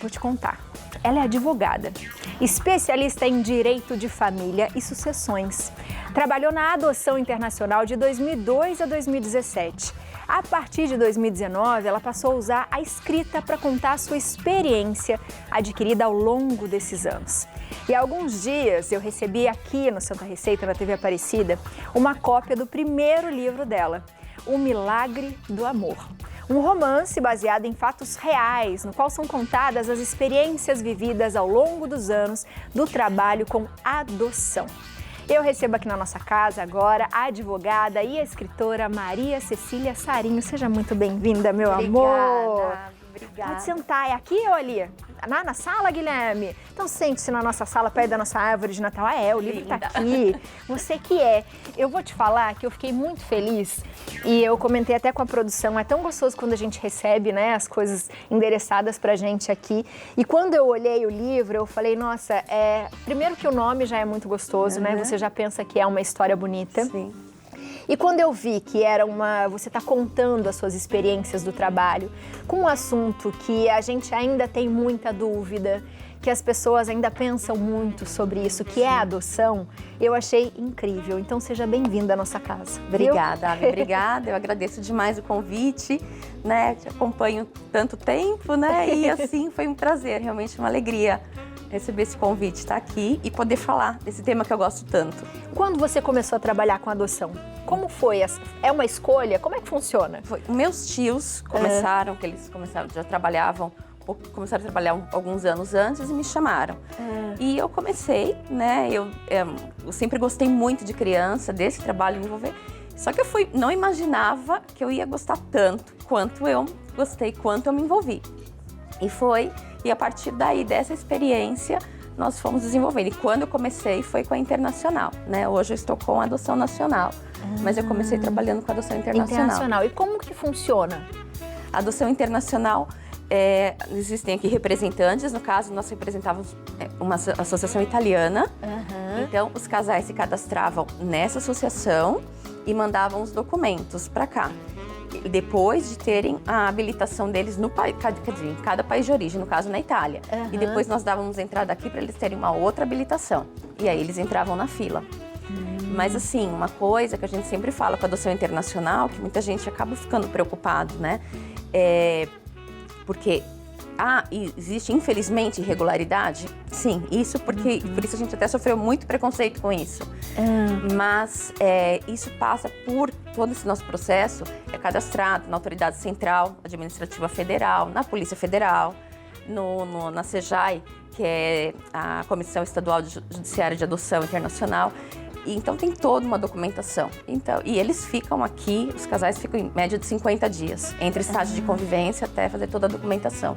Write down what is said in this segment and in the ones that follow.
Vou te contar. Ela é advogada, especialista em direito de família e sucessões. Trabalhou na adoção internacional de 2002 a 2017. A partir de 2019, ela passou a usar a escrita para contar a sua experiência adquirida ao longo desses anos. E há alguns dias eu recebi aqui no Santa Receita, na TV Aparecida, uma cópia do primeiro livro dela, O Milagre do Amor. Um romance baseado em fatos reais, no qual são contadas as experiências vividas ao longo dos anos do trabalho com adoção. Eu recebo aqui na nossa casa agora a advogada e a escritora Maria Cecília Sarinho. Seja muito bem-vinda, meu amor. Obrigada. Pode sentar. É aqui ou ali? Na sala, Guilherme? Então sente-se na nossa sala, perto da nossa árvore de Natal. O livro tá aqui. Você que é. Eu vou te falar que eu fiquei muito feliz e eu comentei até com a produção, é tão gostoso quando a gente recebe, né, as coisas endereçadas pra gente aqui. E quando eu olhei o livro, eu falei, nossa, primeiro que o nome já é muito gostoso, né? Você já pensa que é uma história bonita. Sim. E quando eu vi que você está contando as suas experiências do trabalho com um assunto que a gente ainda tem muita dúvida, que as pessoas ainda pensam muito sobre isso, que é a adoção, eu achei incrível. Então seja bem-vinda à nossa casa. Obrigada, Ana, obrigada. Eu agradeço demais o convite, né? Te acompanho tanto tempo, né? E assim, foi um prazer, realmente uma alegria receber esse convite, estar aqui e poder falar desse tema que eu gosto tanto. Quando você começou a trabalhar com adoção, como foi? É uma escolha? Como é que funciona? Meus tios começaram, que eles já trabalhavam, começaram a trabalhar alguns anos antes e me chamaram. E eu comecei, né? Eu sempre gostei muito de criança, desse trabalho envolver. Só que não imaginava que eu ia gostar tanto quanto eu gostei, quanto eu me envolvi. E a partir daí, dessa experiência, nós fomos desenvolvendo. E quando eu comecei, foi com a internacional, né? Hoje eu estou com a adoção nacional, mas eu comecei trabalhando com a adoção internacional. E como que funciona? A adoção internacional, existem aqui representantes, no caso, nós representávamos uma associação italiana. Então, os casais se cadastravam nessa associação e mandavam os documentos para cá. Depois de terem a habilitação deles em cada país de origem, no caso na Itália. E depois nós dávamos entrada aqui para eles terem uma outra habilitação. E aí eles entravam na fila. Mas assim, uma coisa que a gente sempre fala com a adoção internacional, que muita gente acaba ficando preocupado, né? Porque existe infelizmente irregularidade? Sim, isso por isso a gente até sofreu muito preconceito com isso. Mas isso passa por todo esse nosso processo, é cadastrado na Autoridade Central Administrativa Federal, na Polícia Federal, na CEJAI, que é a Comissão Estadual Judiciária de Adoção Internacional. Então tem toda uma documentação. E eles ficam aqui, os casais ficam em média de 50 dias, entre estágio de convivência até fazer toda a documentação.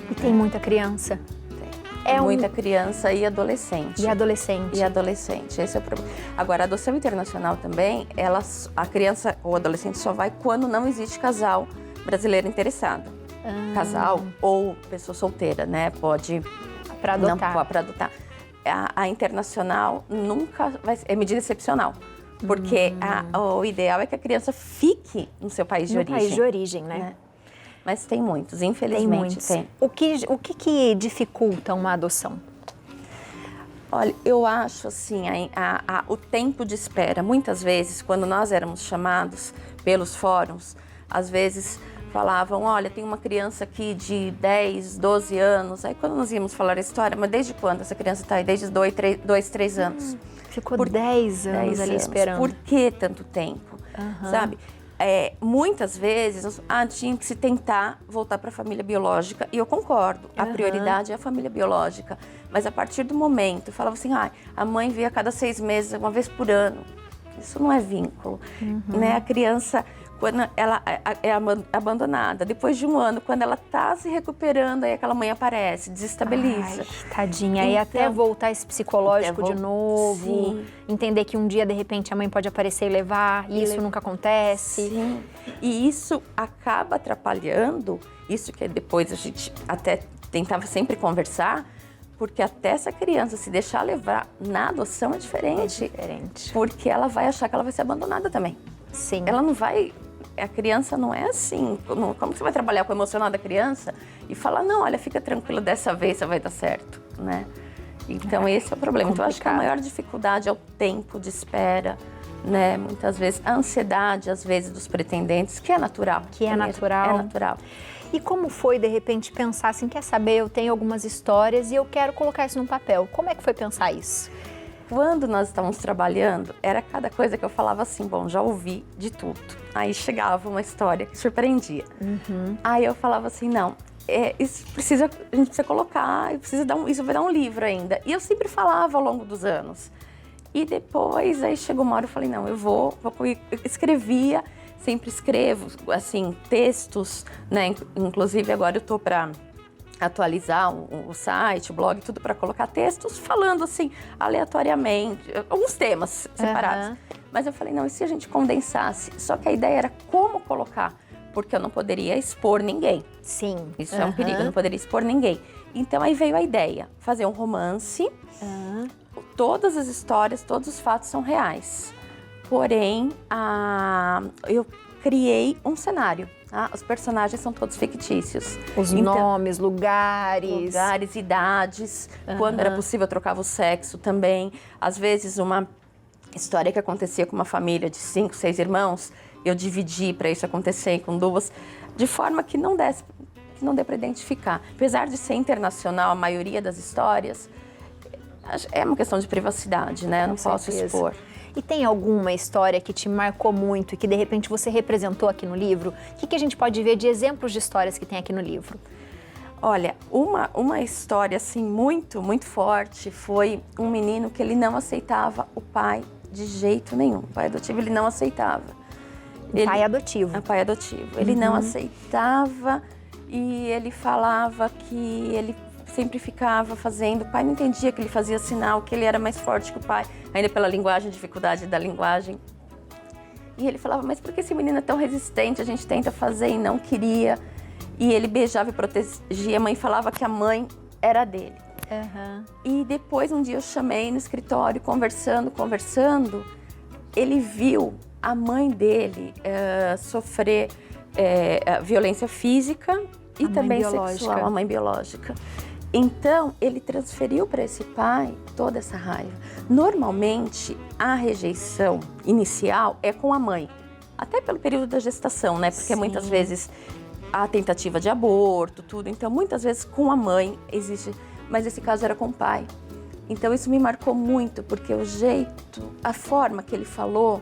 E tem muita criança? Tem. Muita criança e adolescente. E adolescente. Esse é o problema. Agora, a adoção internacional também, a criança ou adolescente só vai quando não existe casal brasileiro interessado. Casal ou pessoa solteira, né? Pode... Para adotar. Não, para adotar. A internacional nunca vai ser, é medida excepcional. Porque o ideal é que a criança fique no seu país de origem. No país de origem, né? Mas tem muitos, infelizmente tem. O que dificulta uma adoção? Olha, eu acho assim, o tempo de espera. Muitas vezes, quando nós éramos chamados pelos fóruns, às vezes falavam, olha, tem uma criança aqui de 10, 12 anos. Aí quando nós íamos falar a história, mas desde quando essa criança está aí? Desde 2, 3 anos. Ficou 10 anos ali esperando. Por que tanto tempo? Sabe? Muitas vezes tinha que se tentar voltar para a família biológica, e eu concordo, a prioridade é a família biológica, mas a partir do momento, falava assim, a mãe vê a cada 6 meses, uma vez por ano, isso não é vínculo, né? A criança, quando ela é abandonada, depois de 1 ano, quando ela está se recuperando, aí aquela mãe aparece, desestabiliza. Ai, tadinha, e até voltar esse psicológico de novo, entender que um dia, de repente, a mãe pode aparecer e levar, e isso nunca acontece. Sim, e isso acaba atrapalhando, isso que depois a gente até tentava sempre conversar, porque até essa criança se deixar levar na adoção é diferente. É diferente. Porque ela vai achar que ela vai ser abandonada também. Sim. Ela não vai a criança não é assim. Como você vai trabalhar com o emocional da criança e falar, não, olha, fica tranquila, dessa vez vai dar certo, né? Então, esse é o problema. Então, eu acho que a maior dificuldade é o tempo de espera, né? Muitas vezes, a ansiedade, às vezes, dos pretendentes, que é natural. Que é natural. É natural. E como foi, de repente, pensar assim, quer saber, eu tenho algumas histórias e eu quero colocar isso num papel. Como é que foi pensar isso? Quando nós estávamos trabalhando, era cada coisa que eu falava assim, bom, já ouvi de tudo. Aí chegava uma história que surpreendia. Aí eu falava assim, não, isso a gente precisa colocar, isso vai dar um livro ainda. E eu sempre falava ao longo dos anos. E depois, aí chegou uma hora, eu falei, não, eu escrevia, sempre escrevo, assim, textos, né? Inclusive agora eu tô para atualizar o site, o blog, tudo para colocar textos falando assim, aleatoriamente, alguns temas separados. Mas eu falei, não, e se a gente condensasse? Só que a ideia era como colocar, porque eu não poderia expor ninguém. Sim. Isso é um perigo, eu não poderia expor ninguém. Então aí veio a ideia, fazer um romance, todas as histórias, todos os fatos são reais. Porém, eu criei um cenário. Os personagens são todos fictícios. Os nomes, lugares. Lugares, idades. Quando era possível, eu trocava o sexo também. Às vezes, uma história que acontecia com uma família de 5, 6 irmãos, eu dividi para isso acontecer com 2, de forma que não dê para identificar. Apesar de ser internacional, a maioria das histórias, é uma questão de privacidade, né? Eu não posso expor. E tem alguma história que te marcou muito e que de repente você representou aqui no livro? O que a gente pode ver de exemplos de histórias que tem aqui no livro? Olha, uma história assim muito, muito forte foi um menino que ele não aceitava o pai de jeito nenhum. O pai adotivo ele não aceitava. Pai adotivo. Pai adotivo. Ele não aceitava e ele falava que ele sempre ficava fazendo, o pai não entendia que ele fazia sinal, que ele era mais forte que o pai, ainda pela linguagem, dificuldade da linguagem. E ele falava, mas por que esse menino é tão resistente? A gente tenta fazer e não queria. E ele beijava e protegia, a mãe falava que a mãe era dele. E depois, um dia eu chamei no escritório, conversando, ele viu a mãe dele sofrer violência física e também sexual, a mãe biológica. Então, ele transferiu para esse pai toda essa raiva. Normalmente, a rejeição inicial é com a mãe, até pelo período da gestação, né? Porque muitas vezes há tentativa de aborto, tudo. Então, muitas vezes com a mãe existe, mas esse caso era com o pai. Então, isso me marcou muito, porque o jeito, a forma que ele falou,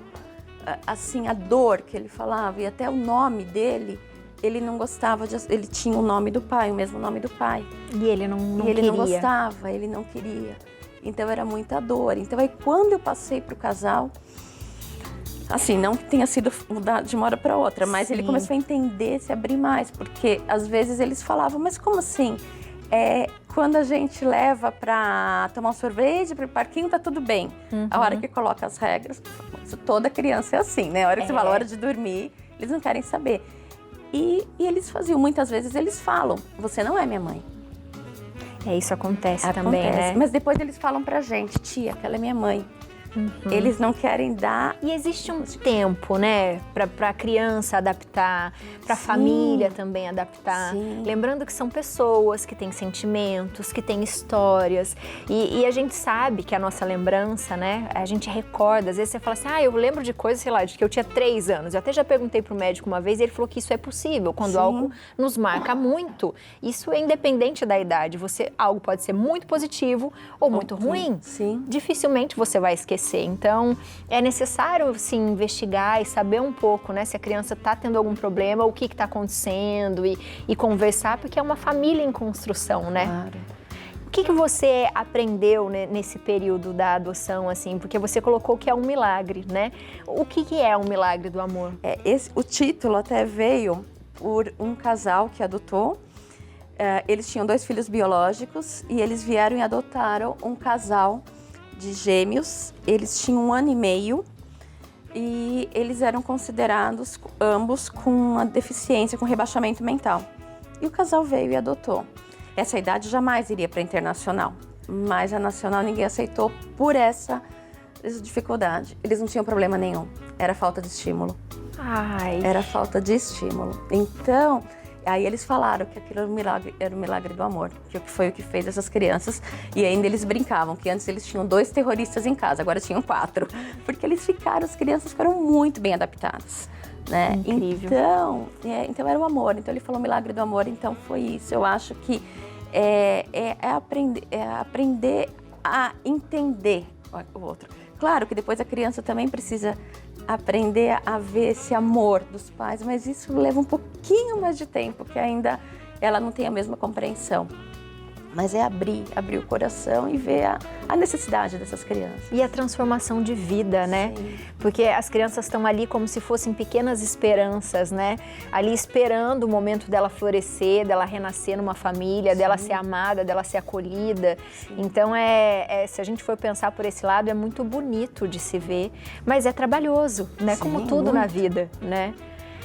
assim, a dor que ele falava e até o nome dele, ele não gostava, ele tinha o nome do pai, o mesmo nome do pai. E ele não queria. Ele não gostava, ele não queria. Então era muita dor. Então aí quando eu passei para o casal, assim, não que tenha sido mudado de uma hora para outra, mas ele começou a entender, se abrir mais, porque às vezes eles falavam, mas como assim? Quando a gente leva para tomar um sorvete, para o parquinho, tá tudo bem. A hora que coloca as regras, toda criança é assim, né? A hora que você fala, a hora de dormir, eles não querem saber. E eles faziam, muitas vezes eles falam, você não é minha mãe. Isso acontece também, né? Mas depois eles falam pra gente, tia, aquela é minha mãe. Eles não querem dar... E existe um tempo, né, para a criança adaptar, para a família também adaptar. Lembrando que são pessoas que têm sentimentos, que têm histórias. E a gente sabe que a nossa lembrança, né, a gente recorda. Às vezes você fala assim, eu lembro de coisas, sei lá, de que eu tinha 3 anos. Eu até já perguntei para o médico uma vez e ele falou que isso é possível, quando algo nos marca muito. Isso é independente da idade. Algo pode ser muito positivo ou muito ruim. Dificilmente você vai esquecer. Então, é necessário, sim, investigar e saber um pouco, né, se a criança está tendo algum problema, o que está acontecendo e conversar, porque é uma família em construção, né? Claro. O que você aprendeu, né, nesse período da adoção, assim? Porque você colocou que é um milagre, né? O que é um milagre do amor? O título até veio por um casal que adotou. Eles tinham 2 filhos biológicos e eles vieram e adotaram um casal de gêmeos. Eles tinham 1 ano e meio e eles eram considerados ambos com uma deficiência, com rebaixamento mental. E o casal veio e adotou. Essa idade jamais iria para a internacional, mas a nacional ninguém aceitou por essa dificuldade. Eles não tinham problema nenhum, era falta de estímulo. Ai. Era falta de estímulo. Então, aí eles falaram que aquilo era um milagre do amor, que foi o que fez essas crianças. E ainda eles brincavam que antes eles tinham 2 terroristas em casa, agora tinham 4. Porque as crianças ficaram muito bem adaptadas, né? Incrível. Então era o amor. Então ele falou milagre do amor, então foi isso. Eu acho que é aprender a entender o outro. Claro que depois a criança também precisa aprender a ver esse amor dos pais, mas isso leva um pouquinho mais de tempo, que ainda ela não tem a mesma compreensão. Mas é abrir o coração e ver a necessidade dessas crianças. E a transformação de vida, né? Sim. Porque as crianças estão ali como se fossem pequenas esperanças, né? Ali esperando o momento dela florescer, dela renascer numa família, Sim. dela ser amada, dela ser acolhida. Sim. Então, se a gente for pensar por esse lado, é muito bonito de se ver, mas é trabalhoso, né? Sim, como tudo muito. Na vida, né?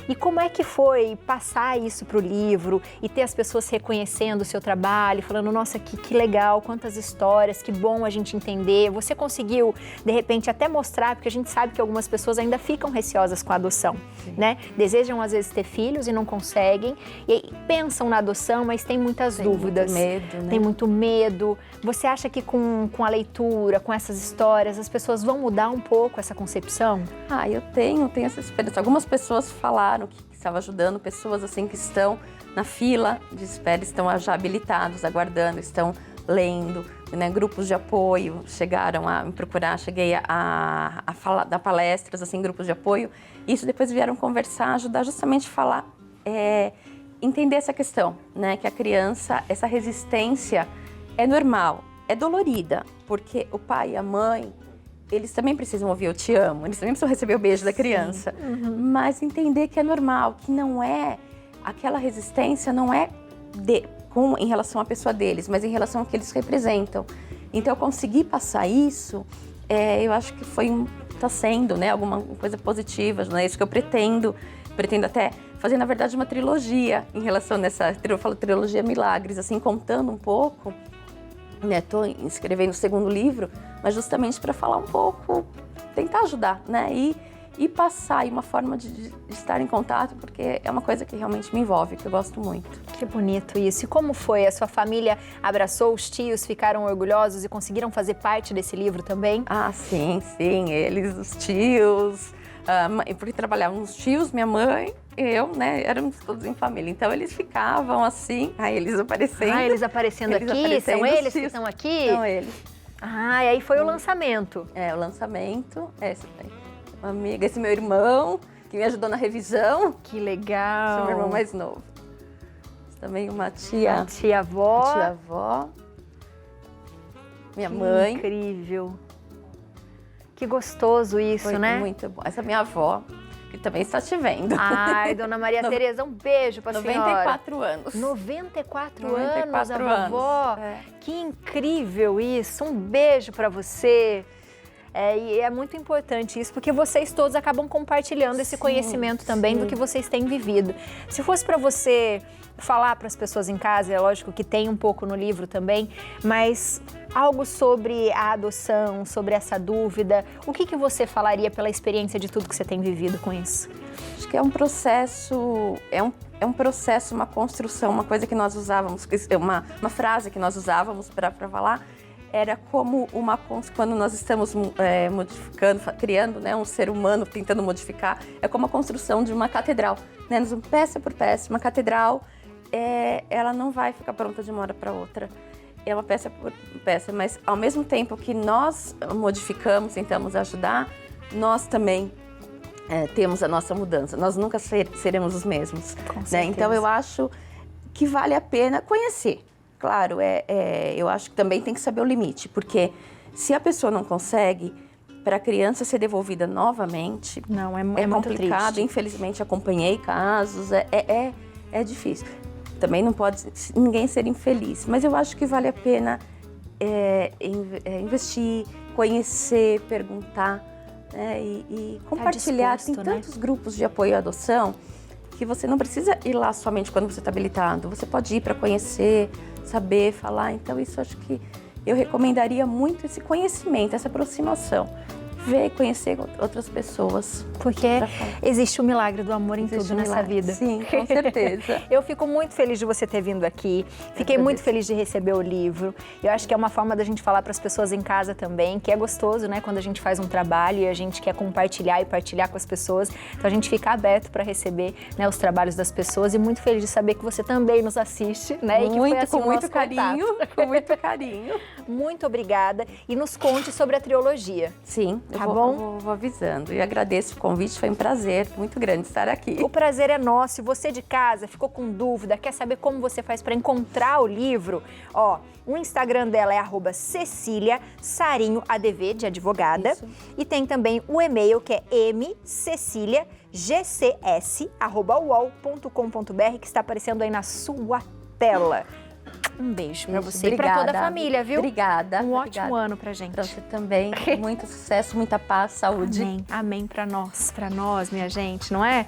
E como é que foi passar isso para o livro e ter as pessoas reconhecendo o seu trabalho, falando, nossa, que legal, quantas histórias, que bom a gente entender. Você conseguiu, de repente, até mostrar, porque a gente sabe que algumas pessoas ainda ficam receosas com a adoção, Sim. né? Desejam, às vezes, ter filhos e não conseguem, e aí pensam na adoção, mas tem muitas dúvidas. Muito medo, né? Tem muito medo. Você acha que com a leitura, com essas histórias, as pessoas vão mudar um pouco essa concepção? Eu tenho essa experiência. Algumas pessoas falaram que estava ajudando pessoas assim que estão na fila de espera, estão já habilitados, aguardando, estão lendo, né? Grupos de apoio chegaram a me procurar, cheguei a falar, dar palestras, assim, grupos de apoio. Isso depois vieram conversar, ajudar justamente a falar, entender essa questão, né? Que a criança, essa resistência é normal, é dolorida, porque o pai e a mãe, eles também precisam ouvir eu te amo, eles também precisam receber o beijo da criança. Uhum. Mas entender que é normal, que não é, aquela resistência não é em relação à pessoa deles, mas em relação ao que eles representam. Então, eu consegui passar isso, eu acho que está sendo, né, alguma coisa positiva, não é isso que eu pretendo até fazer, na verdade, uma trilogia em relação eu falo trilogia Milagres, assim, contando um pouco. Estou escrevendo o 2º livro, mas justamente para falar um pouco, tentar ajudar, né? E passar, e uma forma de estar em contato, porque é uma coisa que realmente me envolve, que eu gosto muito. Que bonito isso. E como foi? A sua família abraçou os tios, ficaram orgulhosos e conseguiram fazer parte desse livro também? Sim, eles, os tios, porque trabalhavam os tios, minha mãe, eu, né, éramos todos em família. Então, eles ficavam assim, eles aparecendo. Eles aparecendo aqui? São eles que estão aqui? São eles. E aí foi o lançamento. O lançamento, esse daí. Uma amiga, esse meu irmão, que me ajudou na revisão. Que legal. Esse é o meu irmão mais novo. Também uma tia. Tia-avó. Tia-avó. Minha mãe. Incrível. Que gostoso isso, Foi né? Muito bom. Essa é minha avó, que também está te vendo. Ai, Dona Maria Tereza, um beijo para a senhora. 94 anos. 94 anos, a vovó. É. Que incrível isso. Um beijo para você. E é muito importante isso, porque vocês todos acabam compartilhando esse conhecimento também do que vocês têm vivido. Se fosse para você falar para as pessoas em casa, é lógico que tem um pouco no livro também, mas algo sobre a adoção, sobre essa dúvida, o que você falaria pela experiência de tudo que você tem vivido com isso? Acho que é um processo, um processo, uma construção, uma coisa que nós usávamos, uma frase que nós usávamos para falar, era como quando nós estamos modificando, criando, né, um ser humano, tentando modificar, é como a construção de uma catedral, né, peça por peça. Uma catedral, ela não vai ficar pronta de uma hora para outra, é uma peça por peça, mas ao mesmo tempo que nós modificamos, tentamos ajudar, nós também temos a nossa mudança, nós nunca seremos os mesmos, né? Então eu acho que vale a pena conhecer. Claro, eu acho que também tem que saber o limite, porque se a pessoa não consegue, para a criança ser devolvida novamente, não, é muito complicado. Triste. Infelizmente, acompanhei casos, é difícil. Também não pode ninguém ser infeliz, mas eu acho que vale a pena investir, conhecer, perguntar, né, e compartilhar. Tem tantos grupos de apoio à adoção que você não precisa ir lá somente quando você está habilitado. Você pode ir para conhecer, saber, falar. Então, isso acho que eu recomendaria muito esse conhecimento, essa aproximação. ver e conhecer outras pessoas. Porque existe o milagre do amor em Existe tudo um nessa milagre. vida. Sim, com certeza. Eu fico muito feliz de você ter vindo aqui. Fiquei muito feliz de receber o livro. Eu acho que é uma forma da gente falar para as pessoas em casa também, que é gostoso, né? Quando a gente faz um trabalho e a gente quer compartilhar e partilhar com as pessoas. Então a gente fica aberto para receber, né, os trabalhos das pessoas, e muito feliz de saber que você também nos assiste, né? E que foi assim, com muito nosso carinho, contato. com muito carinho. Muito obrigada. E nos conte sobre a trilogia. Sim, Tá eu bom? vou avisando. E agradeço o convite, foi um prazer muito grande estar aqui. O prazer é nosso. Se você de casa ficou com dúvida, quer saber como você faz para encontrar o livro, ó, o Instagram dela é @CeciliaSarinhoADV, de advogada. Isso. E tem também o e-mail, que é mceciliagcs@uol.com.br, que está aparecendo aí na sua tela. Um beijo para você e para toda a família, viu? Obrigada. Um ótimo ano pra gente. Pra você também. Muito sucesso, muita paz, saúde. Amém. Amém para nós, minha gente, não é?